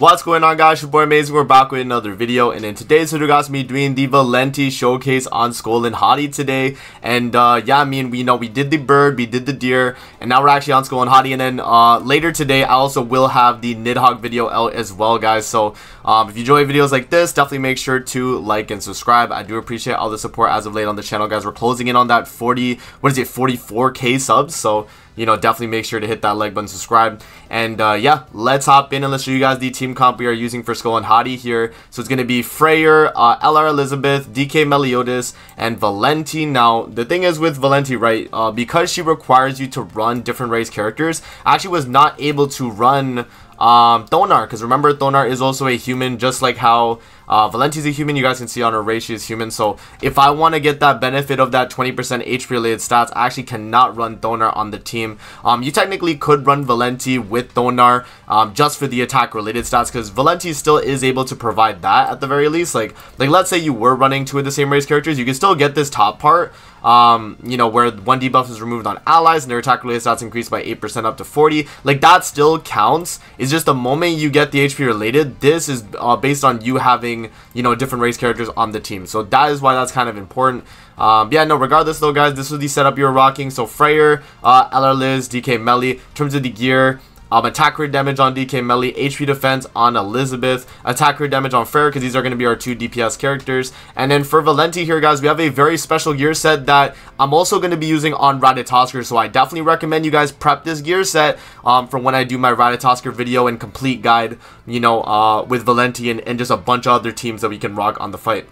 What's going on, guys? Your boy Amazing. We're back with another video, and in today's video, guys, me doing the Valenti showcase on SKOLL Hati today. And yeah, we did the bird, we did the deer, and now we're actually on SKOLL Hati. And then later today, I also will have the Nidhogg video out as well, guys. So if you enjoy videos like this, definitely make sure to like and subscribe. I do appreciate all the support as of late on the channel, guys. We're closing in on that 44k subs, so definitely make sure to hit that like button, subscribe, and yeah, let's hop in and let's show you guys the team comp we are using for SKOLL Hati here. So it's going to be Freyr, LR Elizabeth, DK Meliodas, and Valenti. Now, the thing is with Valenti, right, because she requires you to run different race characters, I actually was not able to run THONAR, because remember, THONAR is also a human, just like how Valenti's a human. You guys can see on her race, she is human. So if I want to get that benefit of that 20% HP related stats, I actually cannot run THONAR on the team. You technically could run Valenti with THONAR just for the attack related stats, because Valenti still is able to provide that at the very least. Like let's say you were running two of the same race characters, you can still get this top part, where one debuff is removed on allies and their attack related stats increased by 8% up to 40. Like, that still counts. It's just the moment you get the HP related, this is based on you having different race characters on the team. So that is why that's kind of important. Yeah, no, regardless though, guys, this was the setup you were rocking. So Freyr, LR Liz, DK Melly. In terms of the gear, attack crit damage on DK Melly, HP defense on Elizabeth, attack crit damage on Freyr, because these are going to be our two DPS characters. And then for Valenti here, guys, we have a very special gear set that I'm also going to be using on Ratatosker, so I definitely recommend you guys prep this gear set for when I do my Ratatosker video and complete guide, with Valenti and just a bunch of other teams that we can rock on the fight.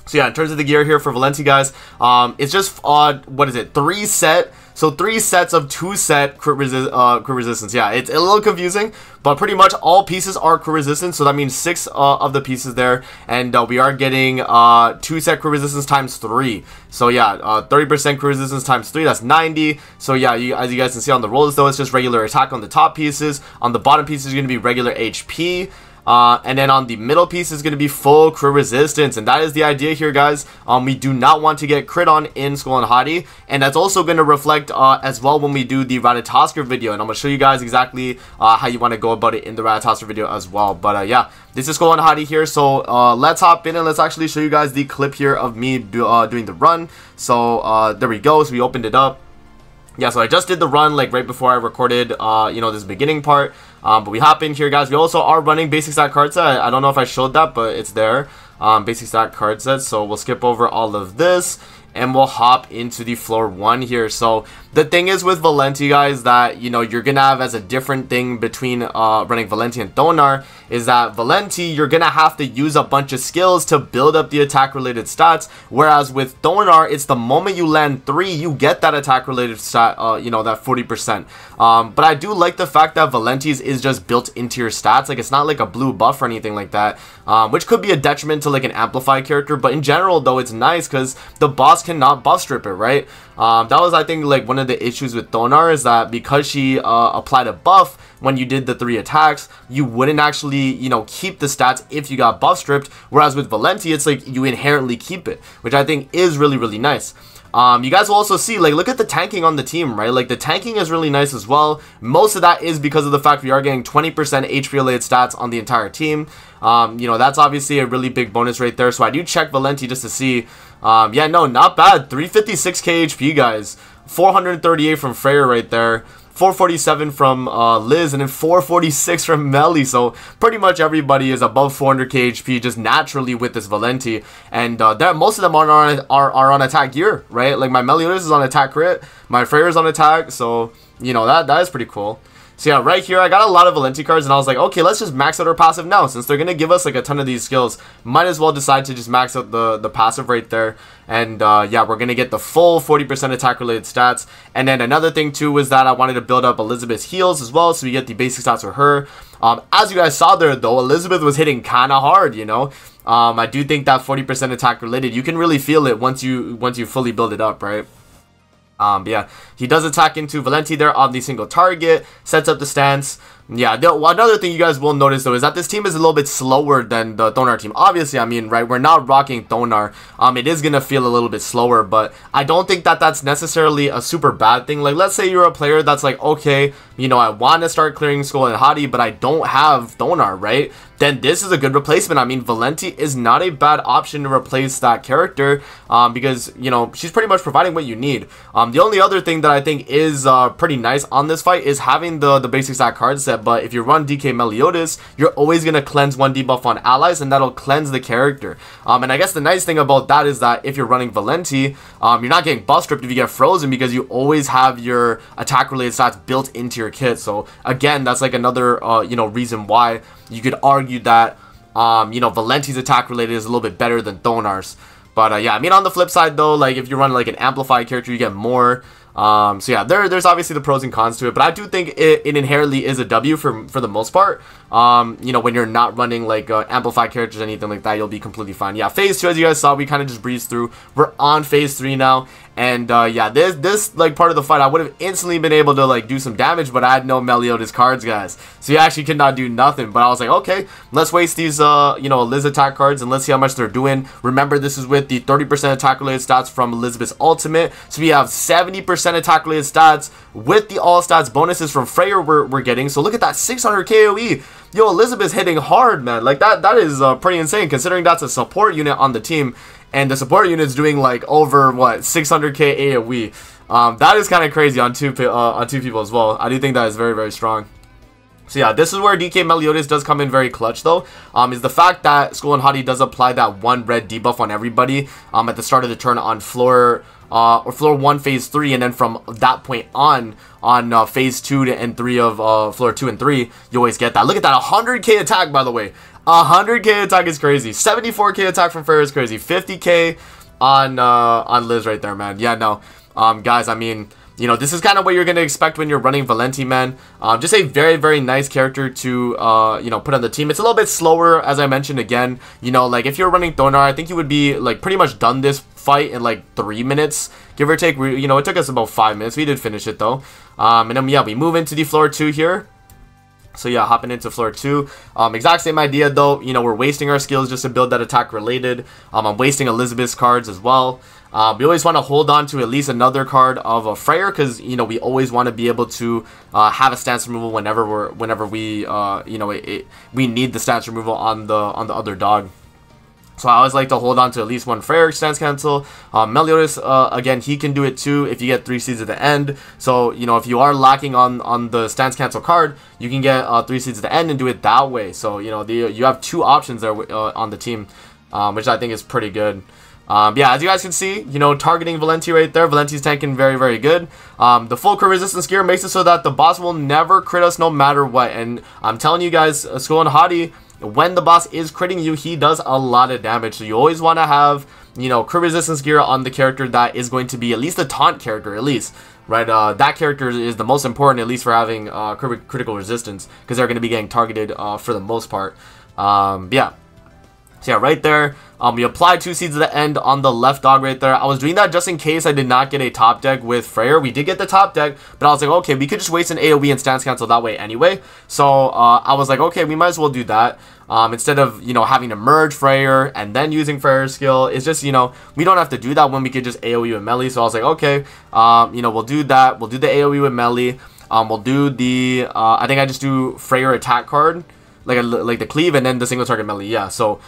So yeah, in terms of the gear here for Valenti, guys, it's just what is it, 3 sets of 2 set crit resistance. Yeah, it's a little confusing, but pretty much all pieces are crit resistant, so that means 6 of the pieces there, and we are getting 2 set crit resistance times 3. So yeah, 30% crit resistance times 3, that's 90. So yeah, as you guys can see on the rollers though, it's just regular attack on the top pieces. On the bottom pieces, going to be regular HP. And then on the middle piece is going to be full crit resistance, and that is the idea here, guys. We do not want to get crit on in SKOLL Hati, and that's also going to reflect as well when we do the Ratatosker video, and I'm going to show you guys exactly how you want to go about it in the Ratatosker video as well. But yeah, this is SKOLL Hati here, so let's hop in and let's actually show you guys the clip here of me doing the run. So there we go. So we opened it up. Yeah, so I just did the run like right before I recorded this beginning part, but we hop in here, guys. We also are running basic stat card set. I don't know if I showed that, but it's there, basic stat card set. So we'll skip over all of this and we'll hop into the floor 1 here. So the thing is with Valenti, guys, that you're gonna have as a different thing between running Valenti and THONAR is that Valenti, you're gonna have to use a bunch of skills to build up the attack related stats, whereas with THONAR, it's the moment you land 3, you get that attack related stat, that 40%. But I do like the fact that Valenti's is just built into your stats. Like, it's not like a blue buff or anything like that, which could be a detriment to like an amplified character, but in general though, it's nice because the boss cannot buff strip it, right? That was, I think, like one of the issues with THONAR, is that because she applied a buff when you did the 3 attacks, you wouldn't actually keep the stats if you got buff stripped, whereas with Valenti, it's like you inherently keep it, which I think is really, really nice. You guys will also see, like, look at the tanking on the team, right? Like, the tanking is really nice as well. Most of that is because of the fact we are getting 20% HP related stats on the entire team. That's obviously a really big bonus right there. So I do check Valenti just to see. Yeah, no, not bad. 356k HP, guys. 438 from Freyr right there. 447 from Liz, and then 446 from Melly. So pretty much everybody is above 400k HP just naturally with this Valenti, and most of them are on attack gear, right? Like my Meliodas is on attack crit, my Freyr is on attack, so that is pretty cool. So yeah, right here I got a lot of Valenti cards, and I was like, okay, let's just max out our passive now. Since they're gonna give us like a ton of these skills, might as well decide to just max out the passive right there. And yeah, we're gonna get the full 40% attack related stats. And then another thing too was that I wanted to build up Elizabeth's heals as well, so we get the basic stats for her. As you guys saw there though, Elizabeth was hitting kind of hard, I do think that 40% attack related, you can really feel it once you fully build it up, right? But yeah, he does attack into Valenti there on the single target, sets up the stance. Yeah, another thing you guys will notice though is that this team is a little bit slower than the THONAR team. Obviously, I mean, right, we're not rocking THONAR. It is gonna feel a little bit slower, but I don't think that that's necessarily a super bad thing. Like, let's say you're a player that's like, okay, you know, I want to start clearing SKOLL and Hati, but I don't have THONAR, right? Then this is a good replacement. I mean, Valenti is not a bad option to replace that character because, you know, she's pretty much providing what you need. The only other thing that I think is pretty nice on this fight is having the basic stat card set, but if you run DK Meliodas, you're always going to cleanse 1 debuff on allies, and that'll cleanse the character. And I guess the nice thing about that is that if you're running Valenti, you're not getting buff stripped if you get frozen because you always have your attack-related stats built into your kit. So, again, that's like another, you know, reason why you could argue that, you know, Valenti's attack related is a little bit better than THONAR's. But, yeah, I mean, on the flip side, though, like, if you run, like, an amplified character, you get more. So, yeah, there's obviously the pros and cons to it. But I do think it inherently is a W for the most part. You know, when you're not running, like, amplified characters or anything like that, you'll be completely fine. Yeah, Phase 2, as you guys saw, we kind of just breezed through. We're on Phase 3 now. And, yeah, this, like, part of the fight, I would have instantly been able to, like, do some damage, but I had no Meliodas cards, guys. So you actually could not do nothing. But I was like, okay, let's waste these, you know, Liz attack cards, and let's see how much they're doing. Remember, this is with the 30% attack-related stats from Elizabeth's ultimate. So we have 70% attack-related stats with the all-stats bonuses from Freyr we're getting. So look at that, 600 KOE. Yo, Elizabeth's hitting hard, man. Like, that is pretty insane, considering that's a support unit on the team. And the support unit's doing like over what 600k AoE. That is kind of crazy on two people as well. I do think that is very, very strong. So yeah, this is where DK Meliodas does come in very clutch though. Is the fact that SKOLL and Hati does apply that 1 red debuff on everybody at the start of the turn on floor 1 phase 3, and then from that point on phase 2 and 3 of floor 2 and 3, you always get that. Look at that, 100k attack, by the way. 100k attack is crazy. 74k attack from Freyr is crazy. 50k on Liz right there, man. Yeah, no, guys, I mean, you know, this is kind of what you're going to expect when you're running Valenti, man. Just a very, very nice character to, you know, put on the team. It's a little bit slower, as I mentioned again. You know, like, if you're running THONAR, I think you would be, like, pretty much done this fight in, like, 3 minutes, give or take. You know, it took us about 5 minutes. We did finish it, though. And then, yeah, we move into the floor 2 here. So yeah, hopping into floor 2. Exact same idea though. You know, we're wasting our skills just to build that attack related. I'm wasting Elizabeth's cards as well. We always want to hold on to at least another card of a Freyr, because, you know, we always want to be able to have a stance removal whenever we you know, we need the stance removal on the other dog. So I always like to hold on to at least 1 Freyr stance cancel. Meliodas, again, he can do it too if you get 3 seeds at the end. So, you know, if you are lacking on the stance cancel card, you can get 3 seeds at the end and do it that way. So, you know, you have 2 options there on the team, which I think is pretty good. Yeah, as you guys can see, you know, targeting Valenti right there. Valenti's tanking very, very good. The full crit resistance gear makes it so that the boss will never crit us no matter what. And I'm telling you guys, SKOLL and Hati, when the boss is critting you, he does a lot of damage. So you always want to have, you know, crit resistance gear on the character that is going to be at least a taunt character, at least, right? That character is the most important, at least for having critical resistance, because they're going to be getting targeted for the most part. Yeah. So yeah, right there, we applied 2 seeds at the end on the left dog right there. I was doing that just in case I did not get a top deck with Freyr. We did get the top deck, but I was like, okay, we could just waste an AoE and stance cancel that way anyway. So I was like, okay, we might as well do that. Instead of, you know, having to merge Freyr and then using Freyr's skill. It's just, you know, we don't have to do that when we could just AoE with melee. So I was like, okay, you know, we'll do that. We'll do the AoE with melee. We'll do the, I think I just do Freyr attack card, like the cleave, and then the single target melee. Yeah, so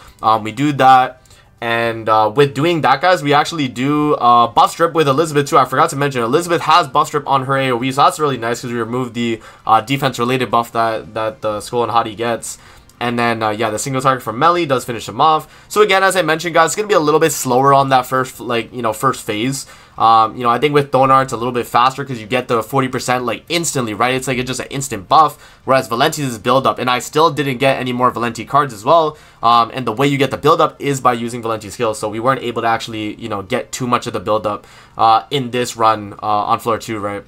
we do that. And with doing that, guys, we actually do buff strip with Elizabeth too. I forgot to mention, Elizabeth has buff strip on her AoE, so that's really nice because we removed the defense related buff that the SKOLL and Hati gets. And then, yeah, the single target from melee does finish him off. So again, as I mentioned, guys, it's going to be a little bit slower on that first, like, you know, first phase. You know, I think with THONAR, it's a little bit faster because you get the 40%, like, instantly, right? It's like, it's just an instant buff, whereas Valenti's is build up. And I still didn't get any more Valenti cards as well. And the way you get the build up is by using Valenti skills. So we weren't able to actually, you know, get too much of the build up in this run on floor 2, right?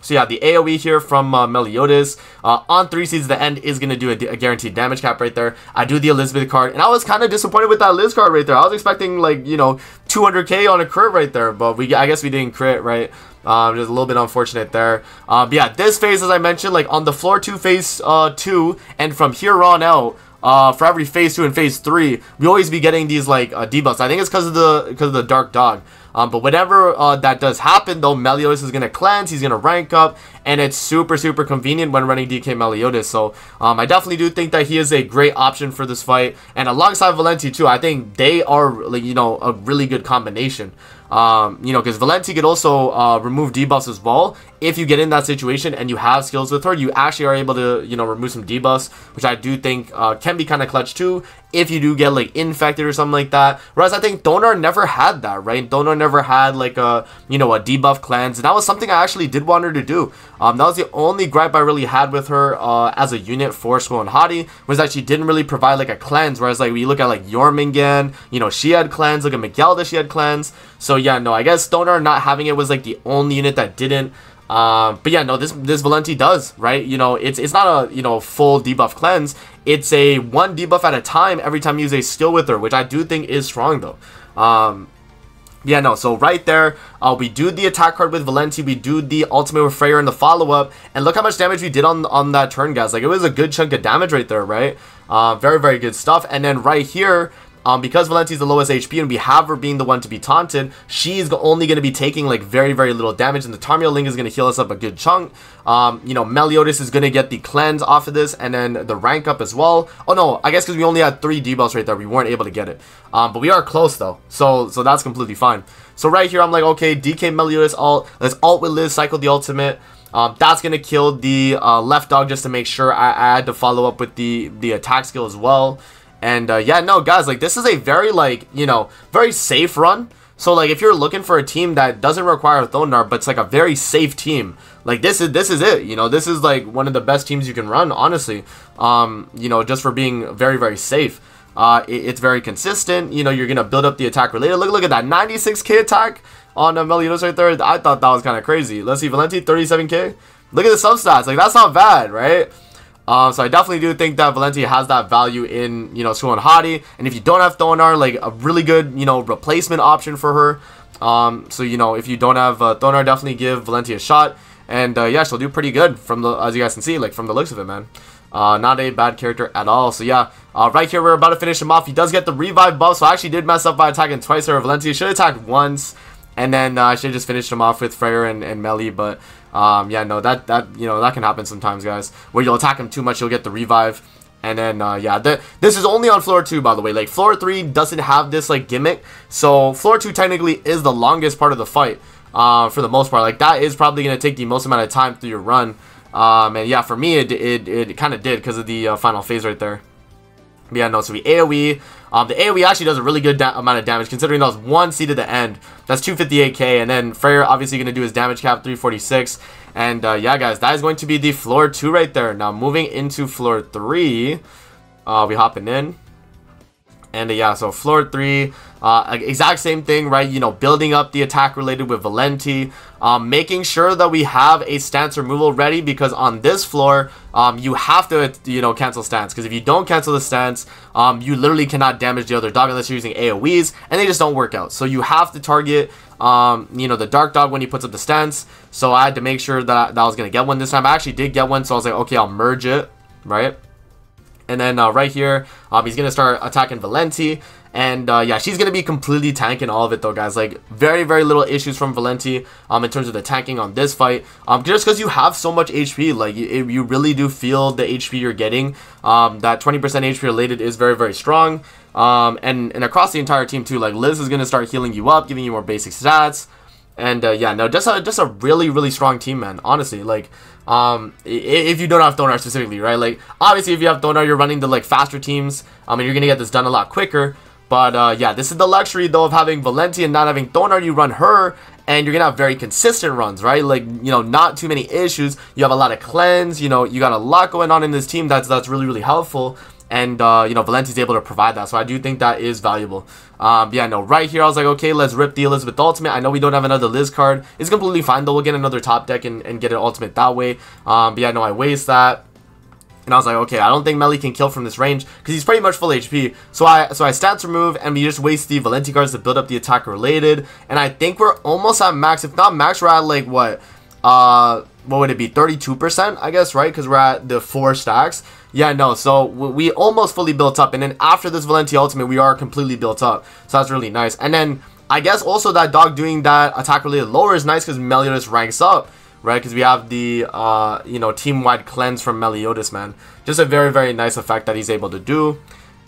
So yeah, the AoE here from Meliodas on 3 seeds, the end is going to do a guaranteed damage cap right there. I do the Elizabeth card, and I was kind of disappointed with that Liz card right there. I was expecting, like, you know, 200k on a crit right there, but I guess we didn't crit, right? Just a little bit unfortunate there. But yeah, this phase, as I mentioned, like on the floor 2 phase 2, and from here on out, for every phase 2 and phase 3, we always be getting these like debuffs. I think it's because of the Dark Dog. But whenever that does happen, though, Meliodas is going to cleanse, he's going to rank up, and it's super convenient when running DK Meliodas. So I definitely do think that he is a great option for this fight, and alongside Valenti too, I think they are, like, you know, a really good combination. You know, because Valenti could also remove debuffs as well. If you get in that situation and you have skills with her, you actually are able to, you know, remove some debuffs, which I do think can be kind of clutch too, if you do get like infected or something like that. Whereas I think THONAR never had that, right? THONAR never had like a, you know, a debuff cleanse, and that was something I actually did want her to do. That was the only gripe I really had with her as a unit for SKOLL Hati, was that she didn't really provide like a cleanse. Whereas like we look at like Jormungand, you know, she had cleanse. Look at Miguelda, she had cleanse. So yeah, no, I guess THONAR not having it was like the only unit that didn't. But yeah, no, this Valenti does, right? You know, it's not a, you know, full debuff cleanse. It's a 1 debuff at a time every time you use a skill with her, which I do think is strong though. Yeah, no, so right there, we do the attack card with Valenti, we do the ultimate with Freyr in the follow-up, and look how much damage we did on that turn, guys. Like, it was a good chunk of damage right there, right? Very good stuff. And then right here, because Valenti's the lowest HP and we have her being the one to be taunted, she's only going to be taking like very little damage, and the Tarmiel Ling is going to heal us up a good chunk. You know, Meliodas is going to get the cleanse off of this, and then the rank up as well. Oh no, I guess because we only had 3 debuffs right there, we weren't able to get it. But we are close though, so that's completely fine. So right here, I'm like, okay, DK Meliodas ult, let's ult with Liz, cycle the ultimate. That's going to kill the left dog just to make sure I had to follow up with the attack skill as well. And yeah, no, guys, like, this is a very, like, you know, very safe run. So like, if you're looking for a team that doesn't require THONAR, but it's like a very safe team, like this is it. You know, this is like one of the best teams you can run, honestly. You know, just for being very safe. It's very consistent. You know, you're gonna build up the attack related. Look at that 96k attack on Meliodas right there. I thought that was kind of crazy. Let's see, Valenti 37k. Look at the substats. Like, that's not bad, right? So I definitely do think that Valenti has that value in, you know, SKOLL Hati. And if you don't have THONAR, like, a really good, you know, replacement option for her. So, you know, if you don't have THONAR, definitely give Valenti a shot. And yeah, she'll do pretty good from the, as you guys can see, like, from the looks of it, man. Not a bad character at all. So yeah, right here we're about to finish him off. He does get the revive buff, so I actually did mess up by attacking twice there. Valenti should have attacked once, and then I should have just finished him off with Freyr and Melee. But yeah, no, that you know, that can happen sometimes, guys, where you'll attack him too much, you'll get the revive. And then yeah, this is only on floor 2, by the way. Like, floor 3 doesn't have this like gimmick, so floor 2 technically is the longest part of the fight, for the most part. Like, that is probably going to take the most amount of time through your run. And yeah, for me it kind of did because of the final phase right there. But yeah, no, so we AoE. The AoE actually does a really good amount of damage, considering that was 1 seed at the end. That's 258k, and then Freyr obviously going to do his damage cap 346. And yeah, guys, that is going to be the floor 2 right there. Now moving into floor 3, we hopping in. And yeah, so floor 3, exact same thing, right? You know, building up the attack related with Valenti, making sure that we have a stance removal ready, because on this floor, you have to, you know, cancel stance, because if you don't cancel the stance, you literally cannot damage the other dog unless you're using AoEs, and they just don't work out. So you have to target, you know, the dark dog when he puts up the stance. So I had to make sure that I was going to get one this time. I actually did get one, so I was like, okay, I'll merge it, right? And then right here, he's going to start attacking Valenti. And yeah, she's going to be completely tanking all of it though, guys. Like, very little issues from Valenti in terms of the tanking on this fight. Just because you have so much HP, like, you really do feel the HP you're getting. That 20% HP related is very strong. And across the entire team too, like, Liz is going to start healing you up, giving you more basic stats. And yeah, no, just a really strong team, man. Honestly, like, if you don't have THONAR specifically, right? Like, obviously, if you have THONAR, you're running the like faster teams, and you're gonna get this done a lot quicker. But yeah, this is the luxury though of having Valenti and not having THONAR. You run her, and you're gonna have very consistent runs, right? Like, you know, not too many issues. You have a lot of cleanse. You know, you got a lot going on in this team that's really helpful. and you know, Valenti's able to provide that, so I do think that is valuable. Yeah, no, right here I was like, okay, let's rip the Elizabeth ultimate. I know we don't have another Liz card. It's completely fine though. We'll get another top deck and get an ultimate that way. But yeah, no, I waste that. And I was like, okay, I don't think Melly can kill from this range because he's pretty much full HP. So I stance remove, and we just waste the Valenti cards to build up the attack related. And I think we're almost at max. If not max, we're at like what would it be? 32%, I guess, right? Because we're at the 4 stacks. Yeah, no, so we almost fully built up. And then after this Valenti ultimate, we are completely built up. So that's really nice. And then I guess also that dog doing that attack related lower is nice because Meliodas ranks up. Right, because we have the, you know, team-wide cleanse from Meliodas, man. Just a very, very nice effect that he's able to do.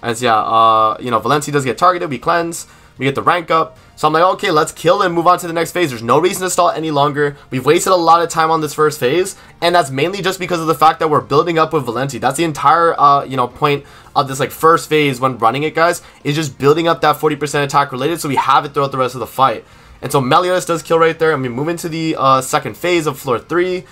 As, yeah, you know, Valenti does get targeted, we cleanse, we get the rank up. So I'm like, okay, let's kill and move on to the next phase. There's no reason to stall any longer. We've wasted a lot of time on this first phase, and that's mainly just because of the fact that we're building up with Valenti. That's the entire, you know, point of this, like, first phase when running it, guys, is just building up that 40% attack related so we have it throughout the rest of the fight. And so Meliodas does kill right there, and we move into the second phase of floor 3.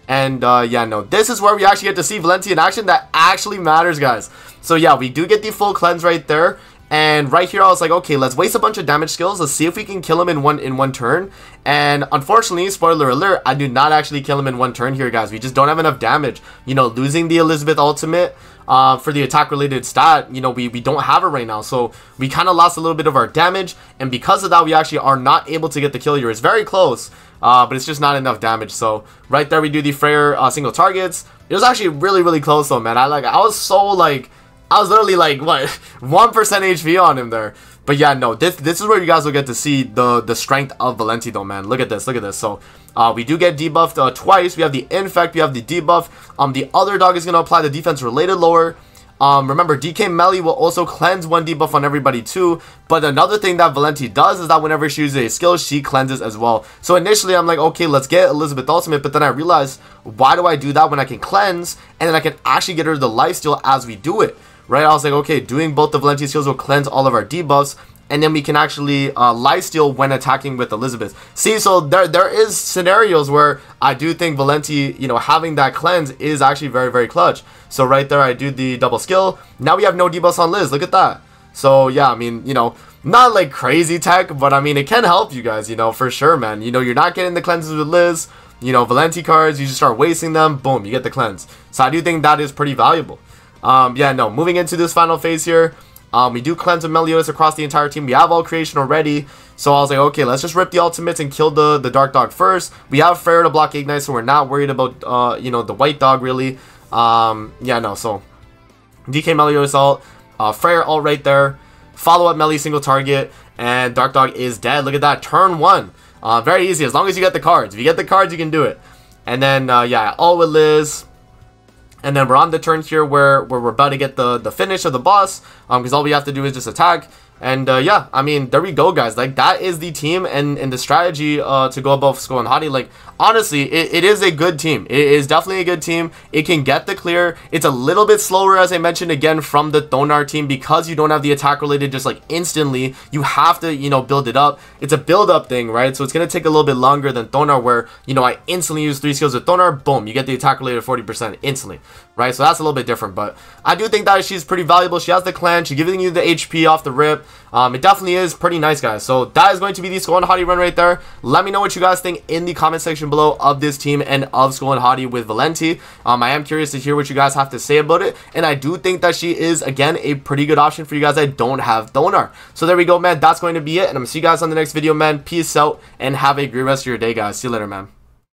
And yeah, no, this is where we actually get to see Valenti in action. That actually matters, guys. So yeah, we do get the full cleanse right there. And right here I was like, okay, let's waste a bunch of damage skills. Let's see if we can kill him in one turn. And unfortunately, spoiler alert, I do not actually kill him in one turn here, guys. We just don't have enough damage. You know, losing the Elizabeth ultimate for the attack related stat, you know, we don't have it right now, so we kind of lost a little bit of our damage, and because of that we actually are not able to get the kill here. It's very close, but it's just not enough damage. So right there we do the Freyr single targets. It was actually really close though, man. I was so like, I was literally like, what, 1% HP on him there. But yeah, no, this is where you guys will get to see the strength of Valenti though, man. Look at this, look at this. So we do get debuffed twice. We have the infect, we have the debuff. The other dog is going to apply the defense related lower. Remember, DK Melly will also cleanse 1 debuff on everybody too. But another thing that Valenti does is that whenever she uses a skill, she cleanses as well. So initially I'm like, okay, let's get Elizabeth ultimate, but then I realized, why do I do that when I can cleanse and then I can actually get her the lifesteal as we do it? Right, I was like, okay, doing both the Valenti skills will cleanse all of our debuffs, and then we can actually lifesteal when attacking with Elizabeth. See, so there is scenarios where I do think Valenti, you know, having that cleanse is actually very clutch. So right there, I do the double skill. Now we have no debuffs on Liz. Look at that. So yeah, I mean, you know, not like crazy tech, but I mean, it can help you guys, you know, for sure, man. You know, you're not getting the cleanses with Liz. You know, Valenti cards, you just start wasting them. Boom, you get the cleanse. So I do think that is pretty valuable. Yeah, no, moving into this final phase here, we do cleanse with Meliodas across the entire team. We have all creation already, so I was like, okay, let's just rip the ultimates and kill the dark dog first. We have Freyr to block Ignite, so we're not worried about, you know, the white dog really. Yeah, no, so DK Meliodas ult, Freyr ult right there, follow up Melly single target, and dark dog is dead. Look at that, turn 1. Very easy, as long as you get the cards. If you get the cards, you can do it. And then, yeah, all with Liz. And then we're on the turn here where we're about to get the finish of the boss, because all we have to do is just attack. And yeah, I mean, there we go, guys. Like, that is the team and the strategy to go above SKOLL Hati. Like, honestly, it is a good team. It is definitely a good team. It can get the clear. It's a little bit slower, as I mentioned again, from the THONAR team, because you don't have the attack related just like instantly. You have to, you know, build it up. It's a build up thing, right? So it's gonna take a little bit longer than THONAR, where, you know, I instantly use 3 skills with THONAR, boom, you get the attack related 40% instantly, right? So that's a little bit different, but I do think that she's pretty valuable. She has the clan. She's giving you the HP off the rip. It definitely is pretty nice, guys. So that is going to be the SKOLL Hati run right there. Let me know what you guys think in the comment section below of this team and of SKOLL Hati with Valenti. I am curious to hear what you guys have to say about it, and I do think that she is, again, a pretty good option for you guys that don't have THONAR. So there we go, man. That's going to be it, and I'm gonna see you guys on the next video, man. Peace out and have a great rest of your day, guys. See you later, man.